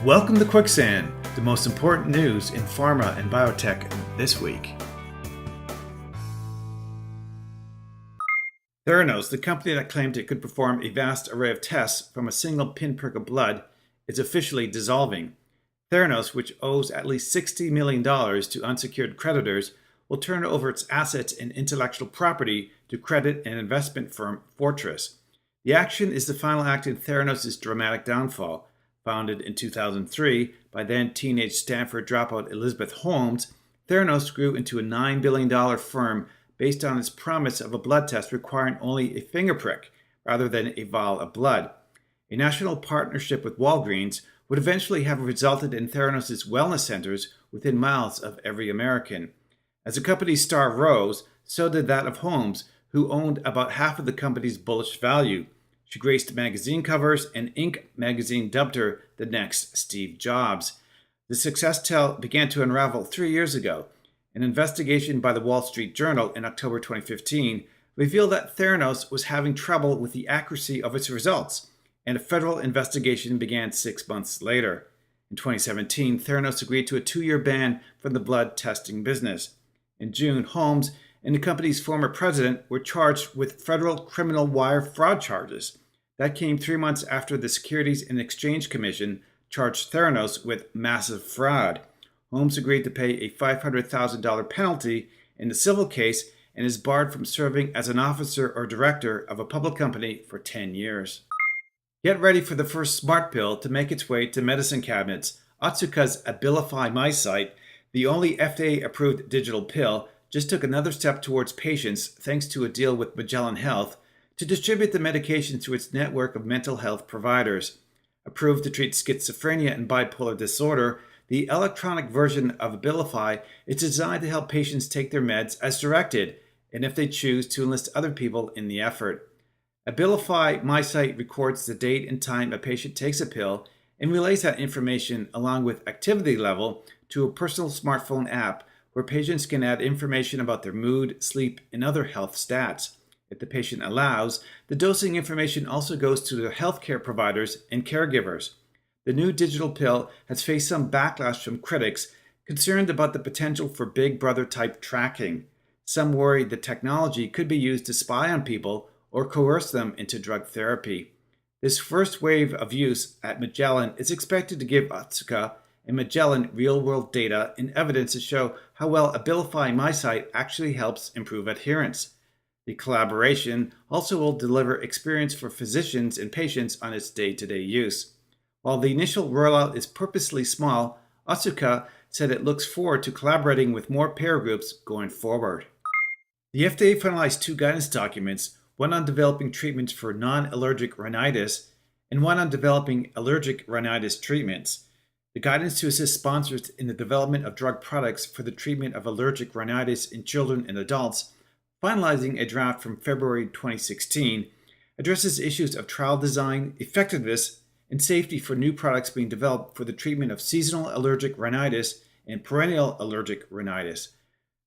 Welcome to Quicksand, the most important news in pharma and biotech this week. Theranos, the company that claimed it could perform a vast array of tests from a single pinprick of blood, is officially dissolving. Theranos, which owes at least $60 million to unsecured creditors, will turn over its assets and intellectual property to credit and investment firm Fortress. The action is the final act in Theranos' dramatic downfall. Founded in 2003 by then teenage Stanford dropout Elizabeth Holmes, Theranos grew into a $9 billion firm based on its promise of a blood test requiring only a finger prick rather than a vial of blood. A national partnership with Walgreens would eventually have resulted in Theranos' wellness centers within miles of every American. As the company's star rose, so did that of Holmes, who owned about half of the company's bullish value. She graced magazine covers, and Inc. magazine dubbed her the next Steve Jobs. The success tale began to unravel 3 years ago. An investigation by the Wall Street Journal in October 2015 revealed that Theranos was having trouble with the accuracy of its results, and a federal investigation began 6 months later. In 2017, Theranos agreed to a 2-year ban from the blood testing business. In June, Holmes and the company's former president were charged with federal criminal wire fraud charges. That came 3 months after the Securities and Exchange Commission charged Theranos with massive fraud. Holmes agreed to pay a $500,000 penalty in the civil case and is barred from serving as an officer or director of a public company for 10 years. Get ready for the first smart pill to make its way to medicine cabinets. Otsuka's Abilify MySite, the only FDA-approved digital pill, just took another step towards patients thanks to a deal with Magellan Health to distribute the medication to its network of mental health providers. Approved to treat schizophrenia and bipolar disorder, the electronic version of Abilify is designed to help patients take their meds as directed, and if they choose, to enlist other people in the effort. Abilify MySite records the date and time a patient takes a pill and relays that information along with activity level to a personal smartphone app where patients can add information about their mood, sleep, and other health stats. If the patient allows, the dosing information also goes to their healthcare providers and caregivers. The new digital pill has faced some backlash from critics concerned about the potential for Big Brother-type tracking. Some worry the technology could be used to spy on people or coerce them into drug therapy. This first wave of use at Magellan is expected to give Otsuka and Magellan real-world data and evidence to show how well Abilify MySite actually helps improve adherence. The collaboration also will deliver experience for physicians and patients on its day-to-day use. While the initial rollout is purposely small, Otsuka said it looks forward to collaborating with more payer groups going forward. The FDA finalized 2 guidance documents, one on developing treatments for non-allergic rhinitis and one on developing allergic rhinitis treatments. The guidance to assist sponsors in the development of drug products for the treatment of allergic rhinitis in children and adults, finalizing a draft from February 2016, addresses issues of trial design, effectiveness, and safety for new products being developed for the treatment of seasonal allergic rhinitis and perennial allergic rhinitis.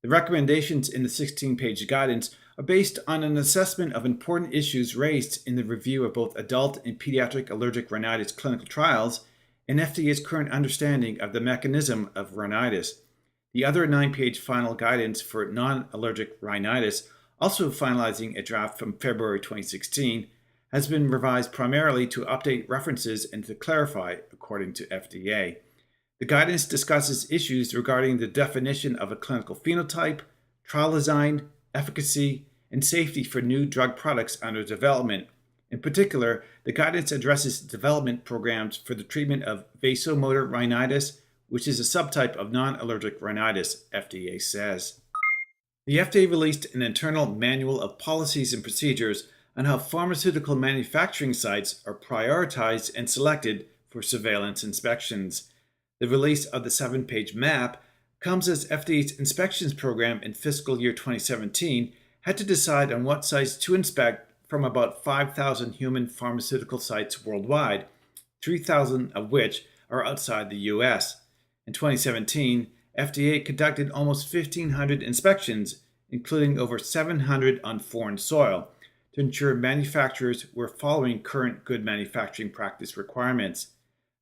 The recommendations in the 16-page guidance are based on an assessment of important issues raised in the review of both adult and pediatric allergic rhinitis clinical trials and FDA's current understanding of the mechanism of rhinitis. The other 9-page final guidance for non-allergic rhinitis, also finalizing a draft from February 2016, has been revised primarily to update references and to clarify, according to FDA. The guidance discusses issues regarding the definition of a clinical phenotype, trial design, efficacy, and safety for new drug products under development. In particular, the guidance addresses development programs for the treatment of vasomotor rhinitis, which is a subtype of non-allergic rhinitis, FDA says. The FDA released an internal manual of policies and procedures on how pharmaceutical manufacturing sites are prioritized and selected for surveillance inspections. The release of the 7-page MAPP comes as FDA's inspections program in fiscal year 2017 had to decide on what sites to inspect from about 5,000 human pharmaceutical sites worldwide, 3,000 of which are outside the U.S. In 2017, FDA conducted almost 1,500 inspections, including over 700 on foreign soil, to ensure manufacturers were following current good manufacturing practice requirements.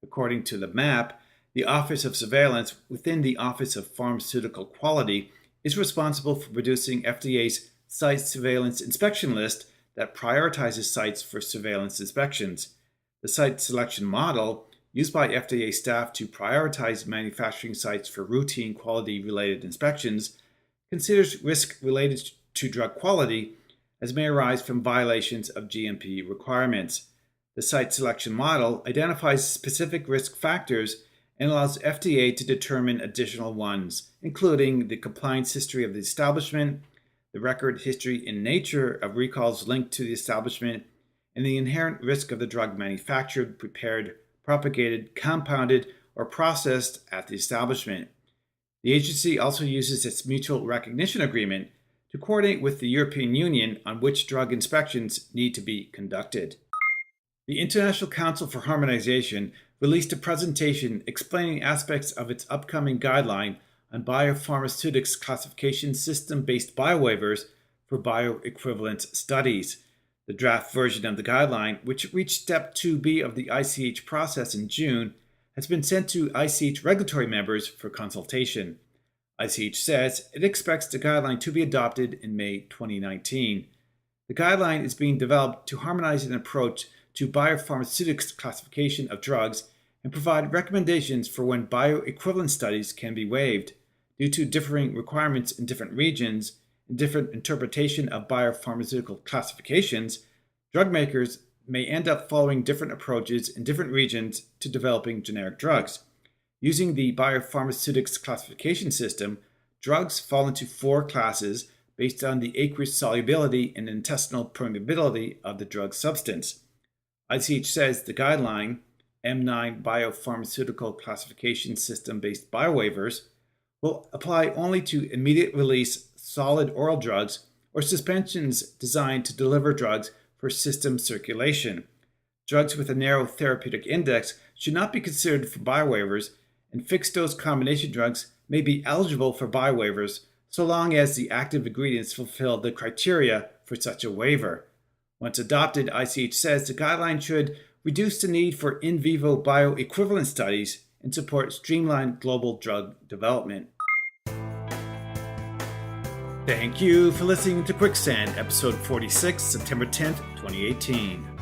According to the MAPP, the Office of Surveillance within the Office of Pharmaceutical Quality is responsible for producing FDA's Site Surveillance Inspection List that prioritizes sites for surveillance inspections. The site selection model, used by FDA staff to prioritize manufacturing sites for routine quality-related inspections, considers risk related to drug quality as may arise from violations of GMP requirements. The site selection model identifies specific risk factors and allows FDA to determine additional ones, including the compliance history of the establishment, the record, history, and nature of recalls linked to the establishment, and the inherent risk of the drug manufactured, prepared, propagated, compounded, or processed at the establishment. The agency also uses its mutual recognition agreement to coordinate with the European Union on which drug inspections need to be conducted. The International Council for Harmonization released a presentation explaining aspects of its upcoming guideline on biopharmaceutics classification system-based biowaivers for bioequivalence studies. The draft version of the guideline, which reached Step 2B of the ICH process in June, has been sent to ICH regulatory members for consultation. ICH says it expects the guideline to be adopted in May 2019. The guideline is being developed to harmonize an approach to biopharmaceutics classification of drugs and provide recommendations for when bioequivalence studies can be waived. Due to differing requirements in different regions and different interpretation of biopharmaceutical classifications, drug makers may end up following different approaches in different regions to developing generic drugs. Using the biopharmaceutics classification system, drugs fall into 4 classes based on the aqueous solubility and intestinal permeability of the drug substance. ICH says the guideline, M9 Biopharmaceutical Classification System-based biowaivers, will apply only to immediate release solid oral drugs or suspensions designed to deliver drugs for system circulation. Drugs with a narrow therapeutic index should not be considered for biowaivers, and fixed-dose combination drugs may be eligible for biowaivers so long as the active ingredients fulfill the criteria for such a waiver. Once adopted, ICH says the guideline should reduce the need for in vivo bioequivalence studies and support streamlined global drug development. Thank you for listening to Quicksand, episode 46, September 10th, 2018.